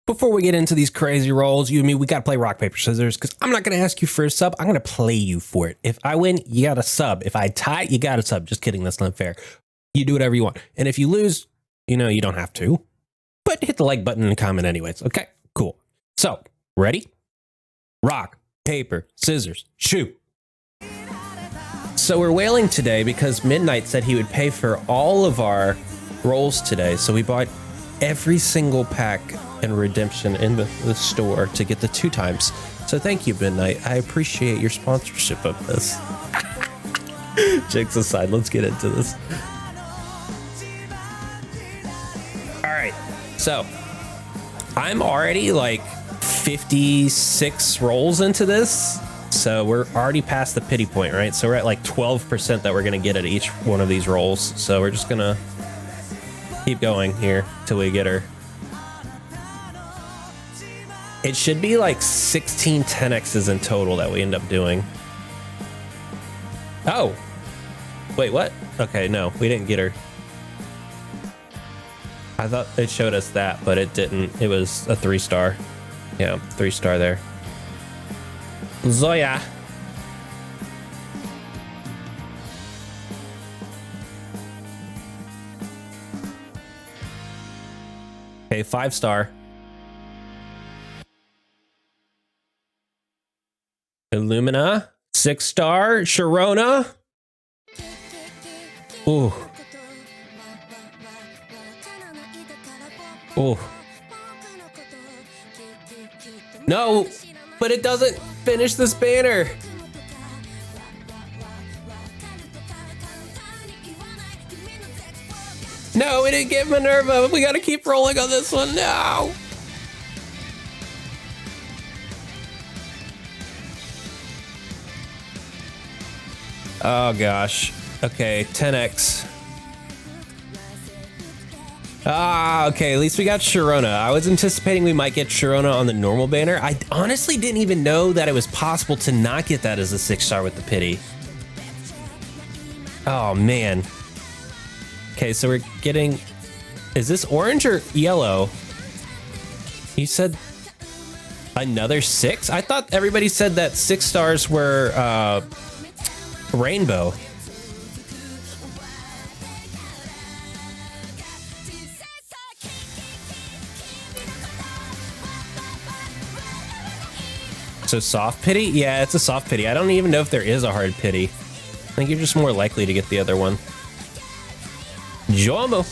Before we get into these crazy rolls, you and me, we got to play rock, paper, scissors, because I'm not going to ask you for a sub. I'm going to play you for it. If I win, you got a sub. If I tie, you got a sub. Just kidding. That's not fair. You do whatever you want. And if you lose, you know, you don't have to. But hit the like button and comment anyways. Okay, cool. So, ready? Rock, paper, scissors, shoot. So we're wailing today because Midnight said he would pay for all of our rolls today. So we bought every single pack and redemption in the store to get the 2 times. So thank you, Midnight. I appreciate your sponsorship of this. Jokes aside, let's get into this. All right, so I'm already like 56 rolls into this. So we're already past the pity point, right? So we're at like 12% that we're gonna get at each one of these rolls. So we're just gonna keep going here till we get her. It should be like 16 10x's in total that we end up doing. Oh, wait, what? Okay, no, we didn't get her. I thought it showed us that, but it didn't. It was a 3-star. Yeah, 3-star there. Zoya. Okay, 5-star. Illumina, 6-star. Sharona. Ooh. Ooh. No, but it doesn't finish this banner. No, we didn't get Minerva. We gotta keep rolling on this one now. Oh gosh. Okay, 10x. Ah, okay, at least we got Sharona. I was anticipating we might get Sharona on the normal banner. I honestly didn't even know that it was possible to not get that as a 6-star with the pity. Oh man. Okay, so we're getting, is this orange or yellow? You said another 6? I thought everybody said that 6 stars were rainbow. So soft pity? Yeah, it's a soft pity. I don't even know if there is a hard pity. I think you're just more likely to get the other one. Jomo.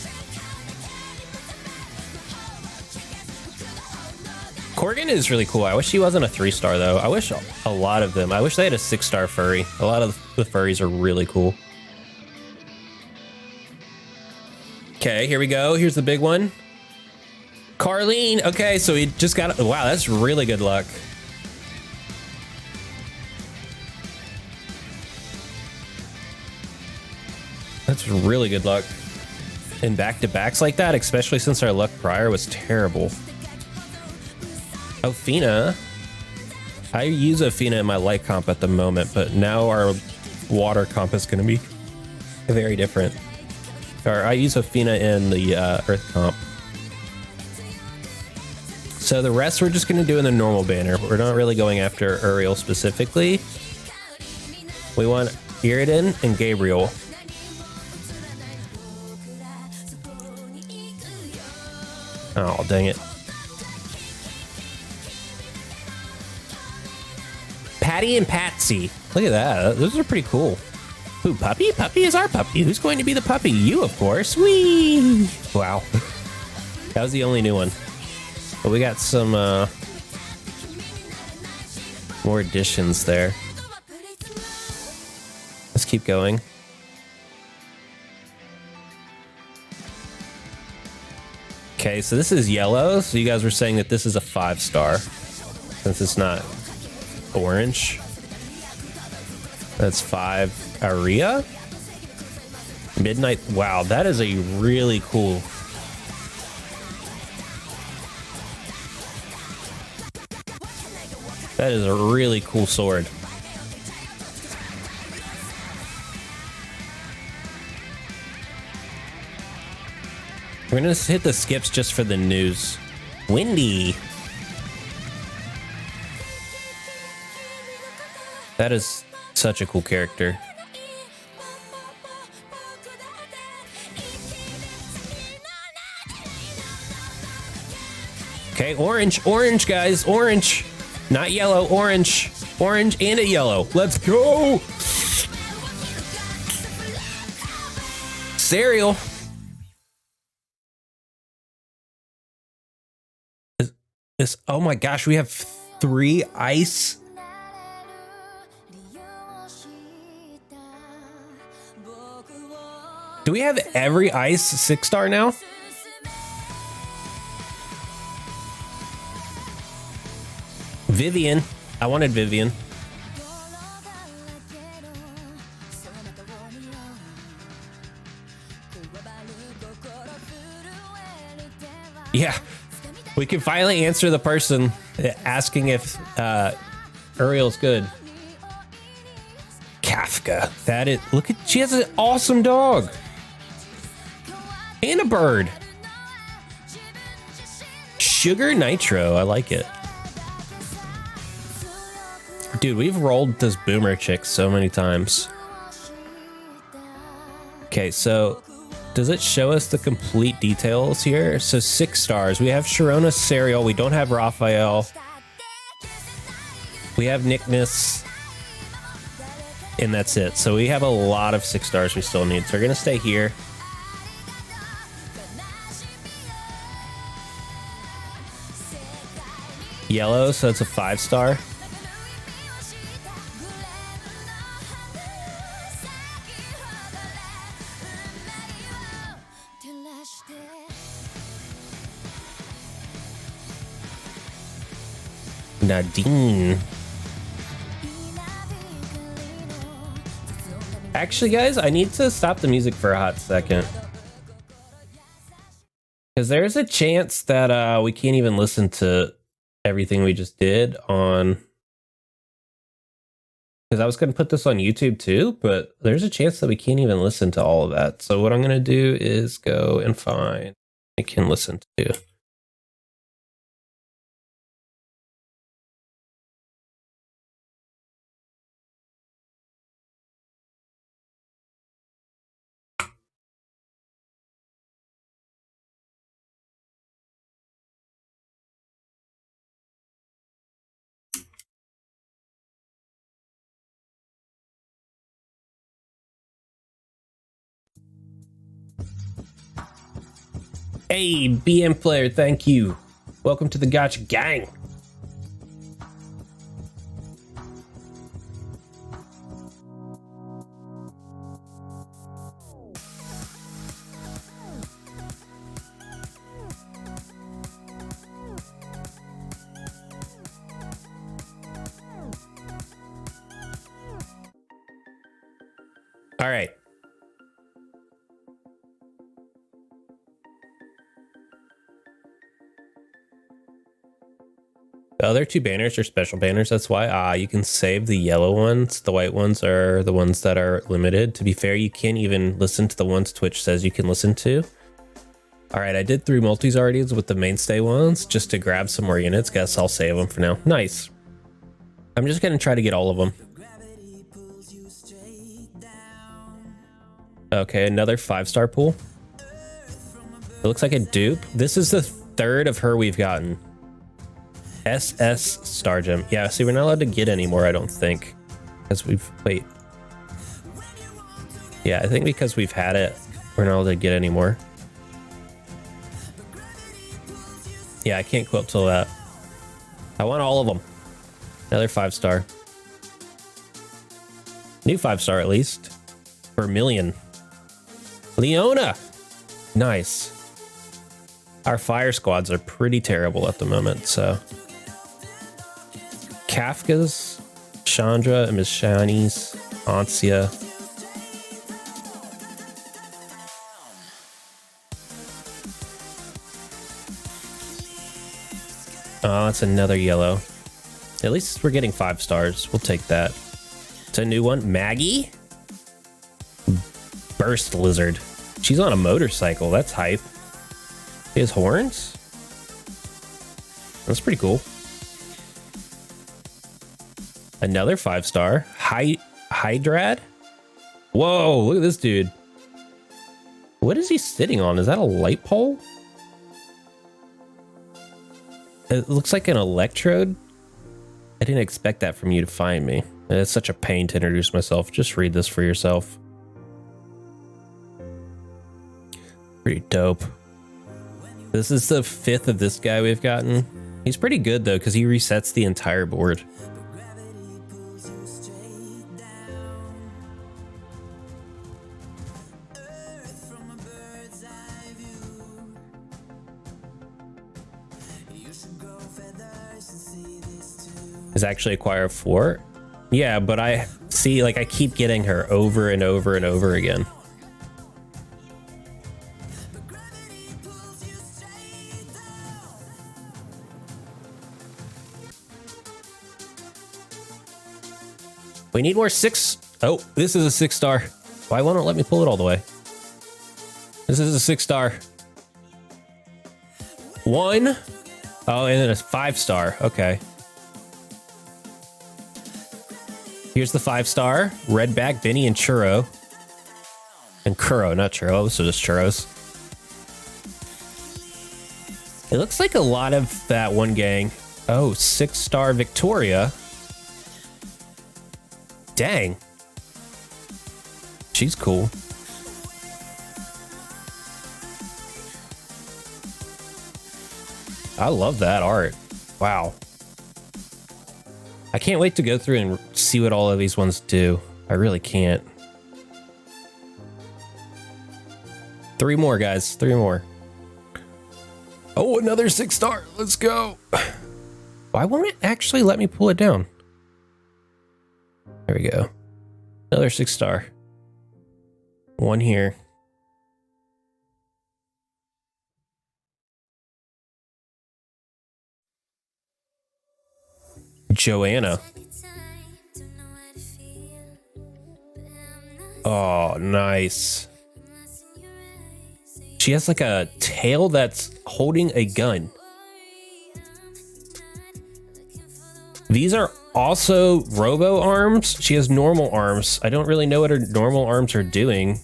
Corgan is really cool. I wish he wasn't a 3-star though. I wish a lot of them. I wish they had a 6-star furry. A lot of the furries are really cool. Okay, here we go. Here's the big one. Carlene. Okay, so he just got, wow, that's really good luck. That's really good luck. In back-to-backs like that, especially since our luck prior was terrible. Ophina. I use Ophina in my light comp at the moment, but now our water comp is going to be very different. Or I use Ophina in the earth comp. So the rest we're just going to do in the normal banner. We're not really going after Uriel specifically. We want Iridan and Gabriel. Oh, dang it. Patty and Patsy. Look at that. Those are pretty cool. Ooh, puppy? Puppy is our puppy. Who's going to be the puppy? You, of course. Whee! Wow. That was the only new one. But we got some more additions there. Let's keep going. Okay, so this is yellow. So you guys were saying that this is a 5-star since it's not orange. That's 5. Arya? Midnight. Wow, that is a really cool. That is a really cool sword. We're gonna hit the skips just for the news. Windy. That is such a cool character. Okay, orange, orange, guys, orange. Not yellow, orange. Orange and a yellow. Let's go. Cereal. Oh my gosh, we have 3 ice. Do we have every ice 6-star now? Vivian. I wanted Vivian. Yeah. We can finally answer the person asking if Uriel's good. Kafka. That is. Look at. She has an awesome dog. And a bird. Sugar Nitro. I like it. Dude, we've rolled this boomer chick so many times. Okay, so does it show us the complete details here? So 6 stars. We have Sharona, Serial. We don't have Raphael. We have Nickness. And that's it. So we have a lot of 6 stars we still need. So we're going to stay here. Yellow, so it's a 5-star. Nadine. Actually, guys, I need to stop the music for a hot second. Because there's a chance that we can't even listen to everything we just did on... Because I was going to put this on YouTube too, but there's a chance that we can't even listen to all of that. So what I'm going to do is go and find I can listen to. Hey, BM player, thank you. Welcome to the Gotcha Gang. All right. The other 2 banners are special banners. That's why you can save the yellow ones. The white ones are the ones that are limited. To be fair, you can't even listen to the ones Twitch says you can listen to. All right, I did 3 multis already with the mainstay ones just to grab some more units. Guess I'll save them for now. Nice. I'm just going to try to get all of them. Okay, another 5-star pool. It looks like a dupe. This is the 3rd of her we've gotten. SS Star Gem. Yeah, see, we're not allowed to get any more, I don't think. Because we've... Wait. Yeah, I think because we've had it, we're not allowed to get any more. Yeah, I can't quit till that. I want all of them. Another 5-star. New 5-star at least. For a million. Leona! Nice. Our fire squads are pretty terrible at the moment, so... Kafka's, Chandra, and Miss Shani's, Ansia. Oh, it's another yellow. At least we're getting 5 stars. We'll take that. It's a new one. Maggie? Burst Lizard. She's on a motorcycle. That's hype. She has horns? That's pretty cool. Another 5-star. Hydra. Whoa, look at this dude. What is he sitting on? Is that a light pole? It looks like an electrode. I didn't expect that from you to find me. It's such a pain to introduce myself. Just read this for yourself. Pretty dope. This is the 5th of this guy we've gotten. He's pretty good though, because he resets the entire board. Is actually acquire 4. Yeah, but I see, like, I keep getting her over and over and over again. We need more 6. Oh, this is a 6-star. Why won't it let me pull it all the way? This is a 6-star. 1. Oh, and then a 5-star. Okay. Here's the 5-star. Redback, Benny, and Churro. And Kuro, not Churro. So just Churros. It looks like a lot of that one gang. Oh, 6-star Victoria. Dang. She's cool. I love that art. Wow. I can't wait to go through and see what all of these ones do. I really can't. 3 more, guys. 3 more. Oh, another 6-star. Let's go. Why won't it actually let me pull it down? There we go. Another 6-star. 1 here. Joanna. Oh, nice. She has like a tail that's holding a gun. These are also robo arms. She has normal arms. I don't really know what her normal arms are doing.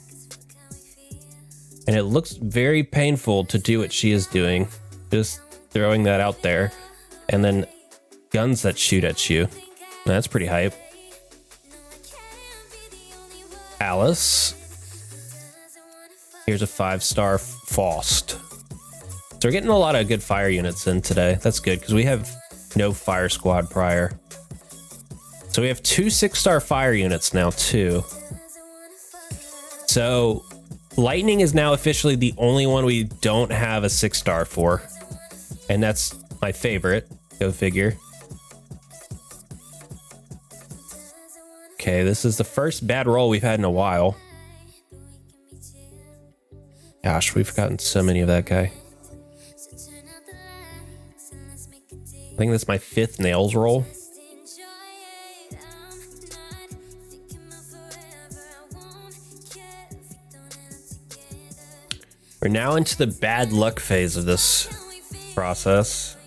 And it looks very painful to do what she is doing. Just throwing that out there. And then guns that shoot at you. That's pretty hype. Alice. Here's a 5-star Faust. So we're getting a lot of good fire units in today. That's good because we have no fire squad prior. So we have 2 6-star fire units now too. So lightning is now officially the only one we don't have a 6-star for. And that's my favorite. Go figure. Okay, this is the first bad roll we've had in a while. Gosh, we've gotten so many of that guy. I think that's my 5th nails roll. We're now into the bad luck phase of this process.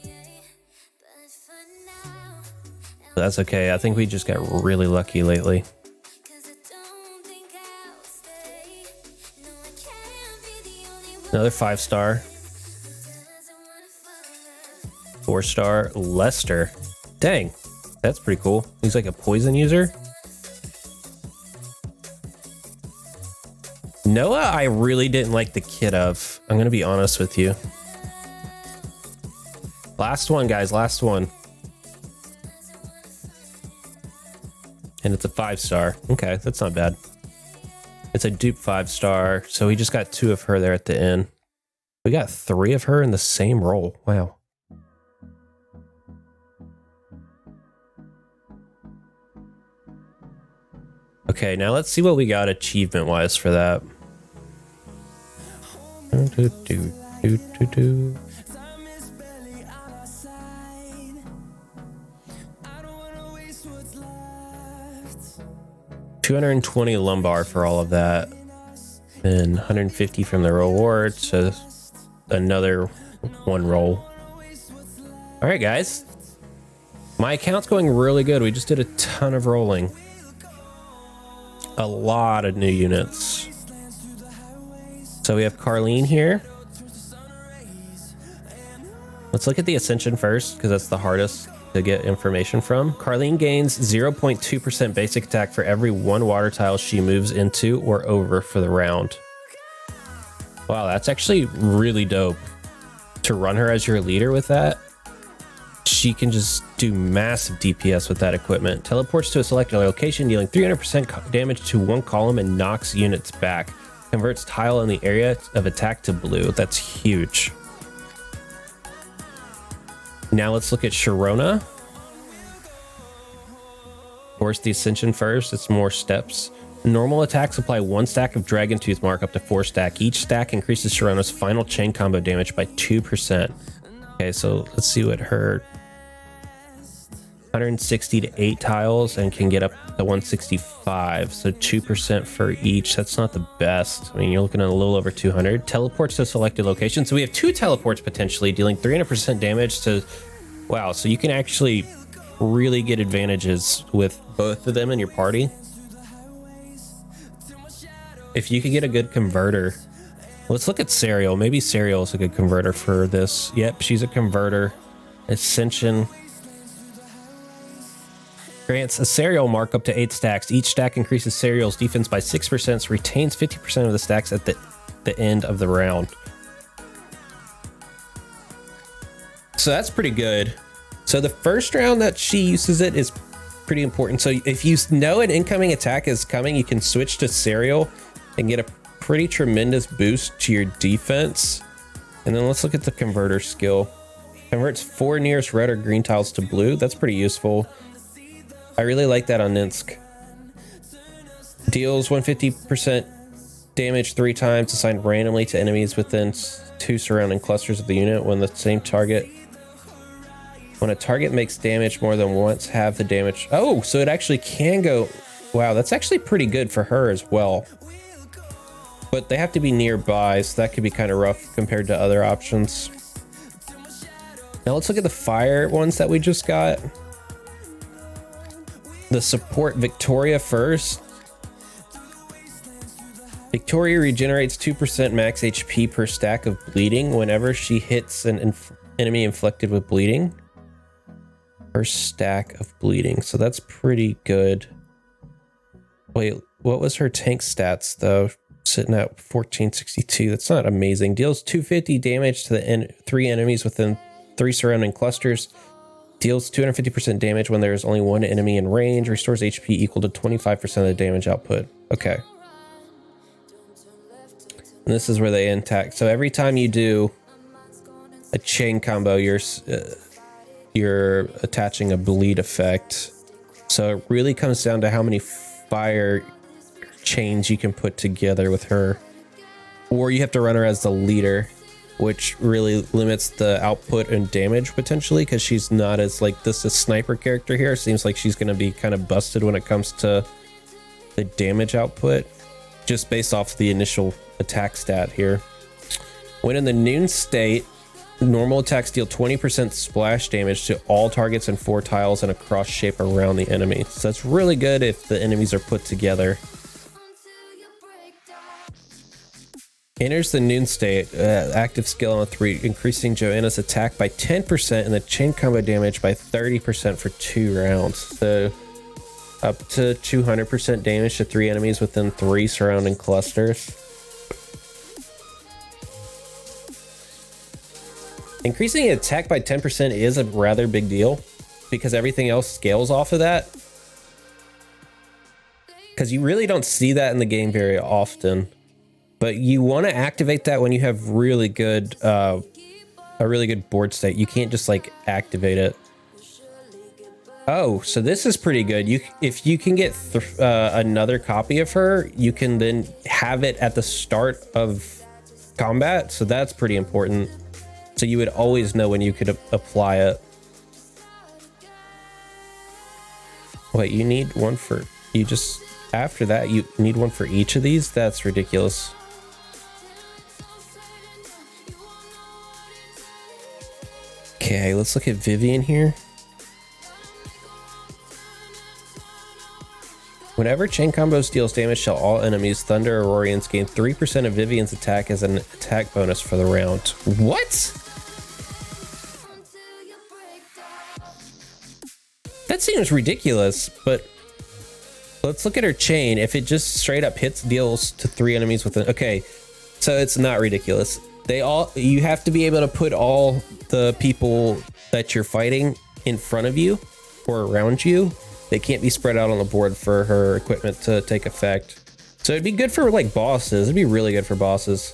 That's okay. I think we just got really lucky lately. Another 5-star. 4-star Lester. Dang, that's pretty cool. He's like a poison user. Noah, I really didn't like the kit of. I'm gonna be honest with you. Last one, guys. Last one. And it's a 5-star. Okay, that's not bad. It's a dupe 5-star. So we just got 2 of her there at the end. We got 3 of her in the same roll. Wow. Okay, now let's see what we got achievement-wise for that. Do, do, do, do, do. 220 lumbar for all of that, and 150 from the reward, so another 1 roll. All right, guys. My account's going really good. We just did a ton of rolling. A lot of new units. So we have Carlene here. Let's look at the Ascension first, because that's the hardest to get information from. Carlene gains 0.2% basic attack for every 1 water tile she moves into or over for the round. Wow, that's actually really dope. To run her as your leader with that, she can just do massive DPS with that equipment. Teleports to a selected location, dealing 300% damage to 1 column and knocks units back. Converts tile in the area of attack to blue. That's huge. Now let's look at Sharona. Of course, the Ascension first. It's more steps. Normal attacks apply 1 stack of Dragon Tooth Mark up to 4 stack. Each stack increases Sharona's final chain combo damage by 2%. Okay, so let's see what her 160 to 8 tiles and can get up to 165. So 2% for each. That's not the best. I mean, you're looking at a little over 200. Teleports to selected locations. So we have 2 teleports potentially, dealing 300% damage to... Wow, so you can actually really get advantages with both of them in your party. If you could get a good converter. Let's look at Serial. Maybe Serial is a good converter for this. Yep, she's a converter. Ascension grants a Serial mark up to 8 stacks. Each stack increases Serial's defense by 6%, so retains 50% of the stacks at the end of the round. So that's pretty good. So the first round that she uses it is pretty important. So if you know an incoming attack is coming, you can switch to Serial and get a pretty tremendous boost to your defense. And then let's look at the converter skill. Converts 4 nearest red or green tiles to blue. That's pretty useful. I really like that on Ninsk. Deals 150% damage 3 times, assigned randomly to enemies within 2 surrounding clusters of the unit. When a target makes damage more than once, have the damage. Oh, so it actually can go. Wow, that's actually pretty good for her as well. But they have to be nearby, so that could be kind of rough compared to other options. Now let's look at the fire ones that we just got. The support Victoria first. Victoria regenerates 2% max HP per stack of bleeding whenever she hits an enemy inflicted with bleeding. Per stack of bleeding, so that's pretty good. Wait, what was her tank stats though? Sitting at 1462. That's not amazing. Deals 250 damage to the 3 enemies within 3 surrounding clusters. Deals 250% damage when there is only 1 enemy in range. Restores HP equal to 25% of the damage output. Okay. And this is where they attack. So every time you do a chain combo, you're attaching a bleed effect. So it really comes down to how many fire chains you can put together with her, or you have to run her as the leader, which really limits the output and damage potentially, because she's not as like this a sniper character here. Seems like she's going to be kind of busted when it comes to the damage output, just based off the initial attack stat here. When in the noon state, normal attacks deal 20% splash damage to all targets and 4 tiles in a cross shape around the enemy. So that's really good if the enemies are put together. Enters the noon state, active skill on 3, increasing Joanna's attack by 10% and the chain combo damage by 30% for 2 rounds. So up to 200% damage to 3 enemies within 3 surrounding clusters. Increasing attack by 10% is a rather big deal because everything else scales off of that. Because you really don't see that in the game very often. But you want to activate that when you have really good, a really good board state. You can't just like activate it. Oh, so this is pretty good. If you can get another copy of her, you can then have it at the start of combat. So that's pretty important. So you would always know when you could apply it. Wait, you need one for, after that, you need one for each of these? That's ridiculous. Okay, let's look at Vivian here. Whenever chain combos deals damage to all enemies, Thunder Aurorians gain 3% of Vivian's attack as an attack bonus for the round. What? That seems ridiculous, but let's look at her chain. If it just straight up hits, deals to 3 enemies with it. Okay, so it's not ridiculous. You have to be able to put all the people that you're fighting in front of you or around you. They can't be spread out on the board for her equipment to take effect. So it'd be good for like bosses. It'd be really good for bosses.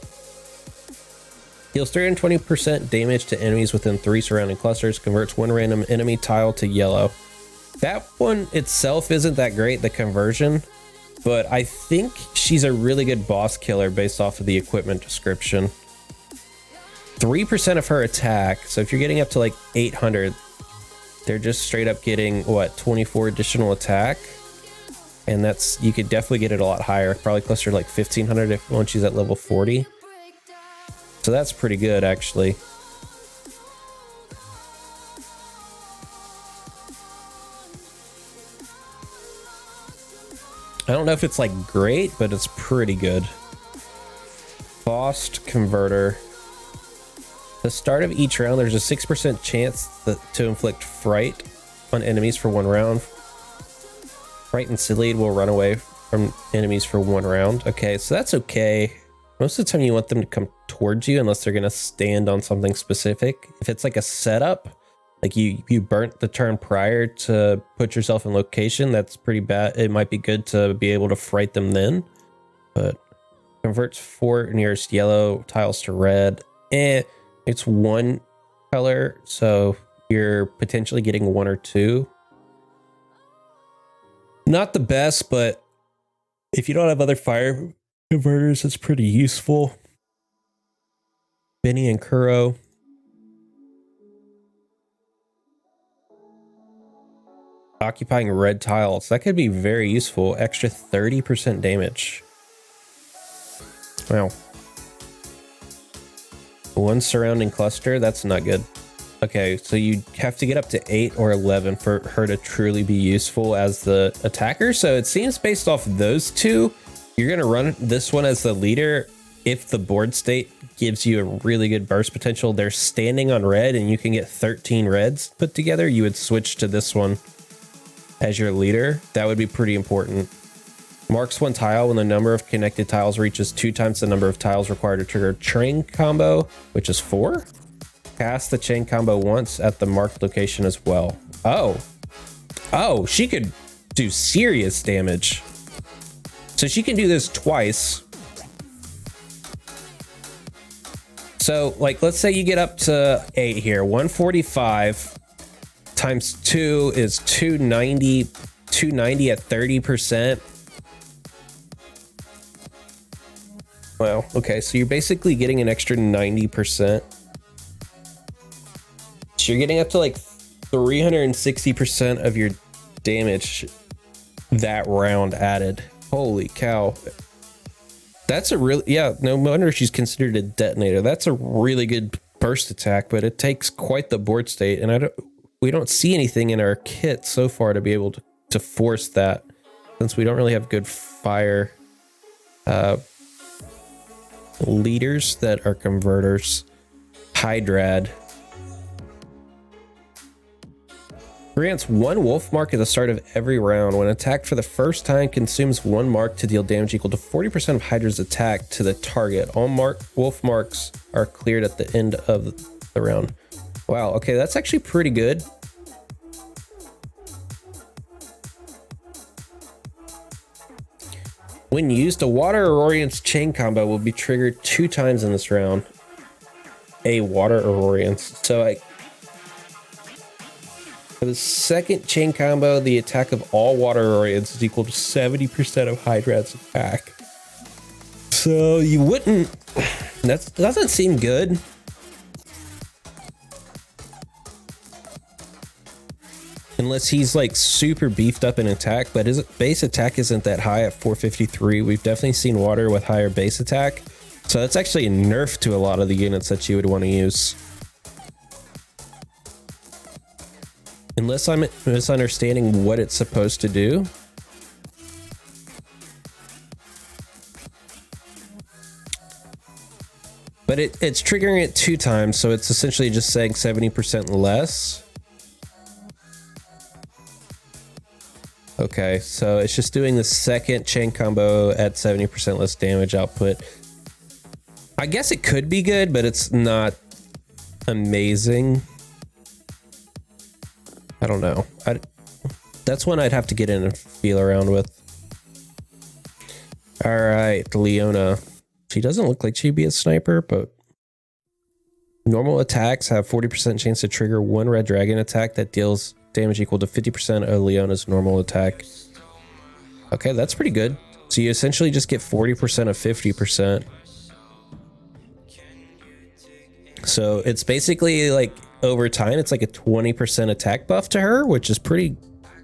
Deals 320% damage to enemies within 3 surrounding clusters. Converts 1 random enemy tile to yellow. That one itself isn't that great, the conversion, but I think she's a really good boss killer based off of the equipment description. 3% of her attack. So if you're getting up to like 800, they're just straight up getting what, 24 additional attack, and that's, you could definitely get it a lot higher, probably closer to like 1500 if once she's at level 40. So that's pretty good actually. I don't know if it's like great, but it's pretty good. Boss Converter. The start of each round, there's a 6% chance to inflict fright on enemies for 1 round. Frightened Sillied will run away from enemies for 1 round. Okay, so that's okay. Most of the time you want them to come towards you unless they're gonna stand on something specific. If it's like a setup, like you burnt the turn prior to put yourself in location, that's pretty bad. It might be good to be able to fright them then. But converts 4 nearest yellow tiles to red. It's 1 color, so you're potentially getting 1 or 2. Not the best, but if you don't have other fire converters, it's pretty useful. Benny and Kuro. Occupying red tiles. That could be very useful. Extra 30% damage. Wow. 1 surrounding cluster, that's not good. Okay, so you have to get up to 8 or 11 for her to truly be useful as the attacker. So it seems based off those two, you're going to run this one as the leader if the board state gives you a really good burst potential. They're standing on red and you can get 13 reds put together. You would switch to this one as your leader. That would be pretty important. Marks 1 tile when the number of connected tiles reaches 2 times the number of tiles required to trigger chain combo, which is 4. Cast the chain combo once at the marked location as well. Oh, she could do serious damage. So she can do this twice. So like, let's say you get up to 8 here. 145 times 2 is 290. 290 at 30%. Wow, okay, so you're basically getting an extra 90%. So you're getting up to like 360% of your damage that round added. Holy cow. That's a really, yeah, no wonder she's considered a detonator. That's a really good burst attack, but it takes quite the board state, and we don't see anything in our kit so far to be able to force that, since we don't really have good fire leaders that are converters. Hydra grants 1 wolf mark at the start of every round. When attacked for the first time, consumes 1 mark to deal damage equal to 40% of Hydra's attack to the target. All wolf marks are cleared at the end of the round. Wow, okay, that's actually pretty good. When used, a Water Aurorian's chain combo will be triggered 2 times in this round. A Water Aurorian's. So for the second chain combo, the attack of all Water Aurorians is equal to 70% of Hydra's attack. So you wouldn't... That doesn't seem good. Unless he's like super beefed up in attack, but his base attack isn't that high at 453. We've definitely seen water with higher base attack. So that's actually a nerf to a lot of the units that you would want to use. Unless I'm misunderstanding what it's supposed to do. But it's triggering it 2 times, so it's essentially just saying 70% less. Okay, so it's just doing the second chain combo at 70% less damage output. I guess it could be good, but it's not amazing. I don't know. That's one I'd have to get in and feel around with. All right, Leona. She doesn't look like she'd be a sniper, but normal attacks have 40% chance to trigger 1 red dragon attack that deals damage equal to 50% of Leona's normal attack. Okay, that's pretty good. So you essentially just get 40% of 50%. So it's basically like over time, it's like a 20% attack buff to her, which is pretty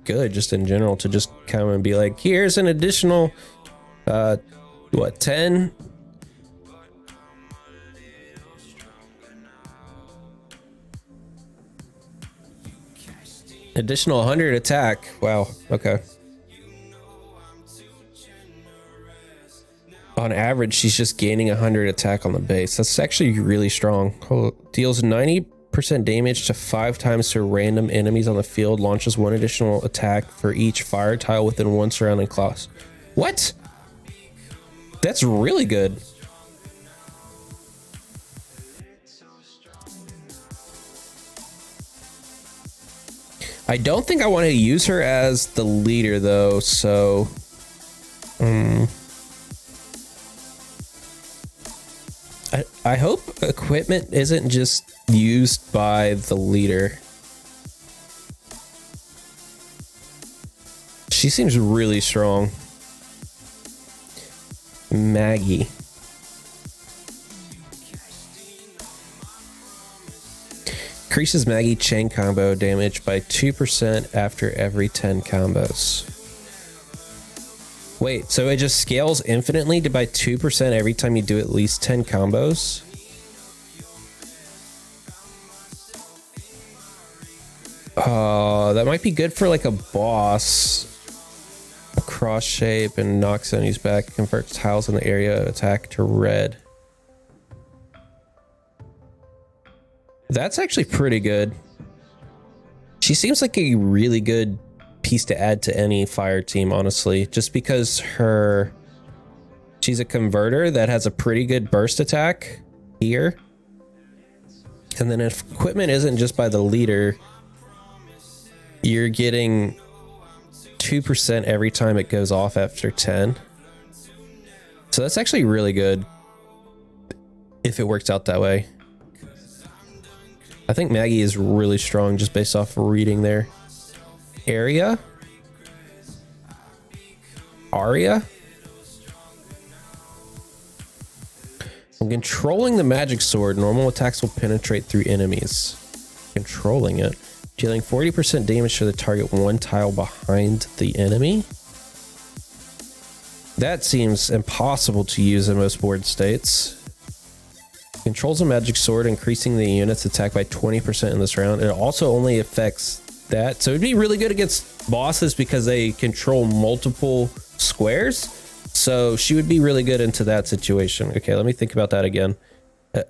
good just in general to just come and be like, here's an additional, what, 10? Additional 100 attack. Wow. Okay. On average, she's just gaining 100 attack on the base. That's actually really strong. Deals 90% damage to 5 times to random enemies on the field. Launches 1 additional attack for each fire tile within 1 surrounding class. What? That's really good. I don't think I want to use her as the leader though, so I hope equipment isn't just used by the leader. She seems really strong. Maggie. Increases Maggie chain combo damage by 2% after every 10 combos. Wait, so it just scales infinitely to by 2% every time you do at least 10 combos? That might be good for like a boss. Cross shape and knocks enemies back. Converts tiles in the area attack to red. That's actually pretty good. She seems like a really good piece to add to any fire team, honestly, just because she's a converter that has a pretty good burst attack here. And then if equipment isn't just by the leader, you're getting 2% every time it goes off after 10. So that's actually really good if it works out that way. I think Maggie is really strong just based off reading there. Arya? When controlling the magic sword, normal attacks will penetrate through enemies. Controlling it. Dealing 40% damage to the target 1 tile behind the enemy. That seems impossible to use in most board states. Controls a magic sword, increasing the unit's attack by 20% in this round. It also only affects that. So it'd be really good against bosses because they control multiple squares. So she would be really good into that situation. Okay, let me think about that again.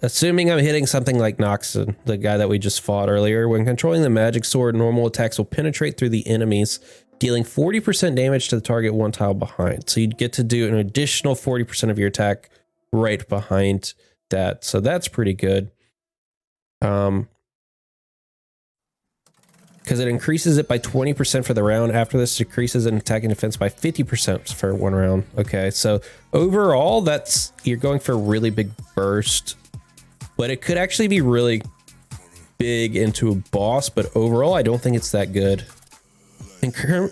Assuming I'm hitting something like Noxon, the guy that we just fought earlier. When controlling the magic sword, normal attacks will penetrate through the enemies, dealing 40% damage to the target 1 tile behind. So you'd get to do an additional 40% of your attack right behind that. So that's pretty good. Because it increases it by 20% for the round. After this, decreases an attack and defense by 50% for 1 round. Okay, so overall, you're going for a really big burst, but it could actually be really big into a boss. But overall, I don't think it's that good. In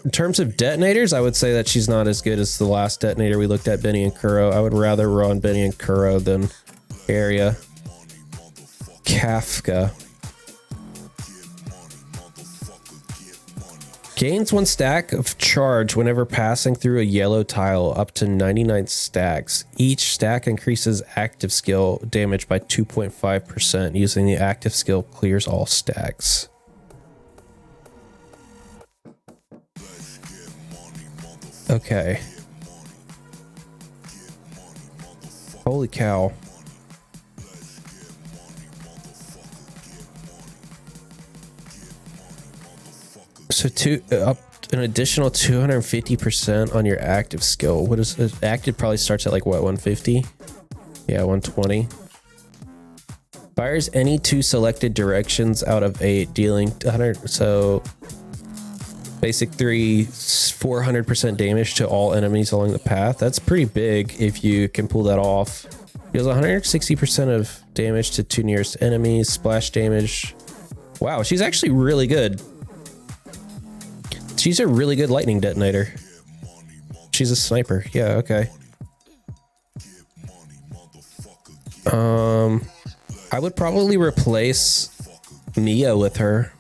terms of detonators, I would say that she's not as good as the last detonator we looked at, Benny and Kuro. I would rather run Benny and Kuro than Arya. Kafka. Gains 1 stack of charge whenever passing through a yellow tile up to 99 stacks. Each stack increases active skill damage by 2.5%. Using the active skill clears all stacks. Okay. Holy cow. So up an additional 250% on your active skill. What is active? Probably starts at like what, 150? Yeah, 120. Fires any 2 selected directions out of 8, dealing 100. So basic 3, 400% damage to all enemies along the path. That's pretty big if you can pull that off. Deals 160% of damage to 2 nearest enemies. Splash damage. Wow, she's actually really good. She's a really good lightning detonator. She's a sniper. Yeah, okay. I would probably replace Mia with her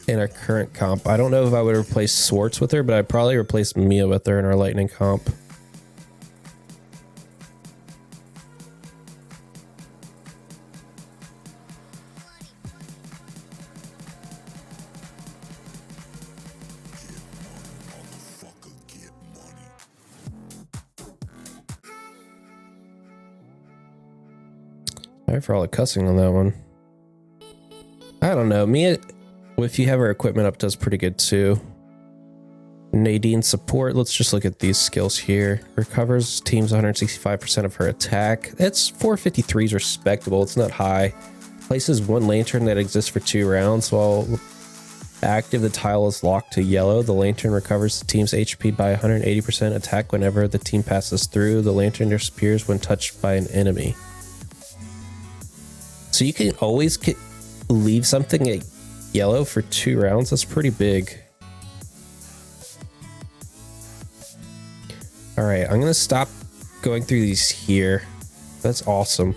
in our current comp. I don't know if I would replace Swartz with her, but I'd probably replace Mia with her in our lightning comp. Sorry for all the cussing on that one. I don't know. Mia, if you have her equipment up, does pretty good too. Nadine support. Let's just look at these skills here. Recovers teams 165% of her attack. It's 453 is respectable. It's not high. Places 1 lantern that exists for 2 rounds. While active, the tile is locked to yellow. The lantern recovers the team's HP by 180% attack whenever the team passes through. The lantern disappears when touched by an enemy. So you can always leave something at yellow for 2 rounds. That's pretty big. All right, I'm gonna stop going through these here. That's awesome.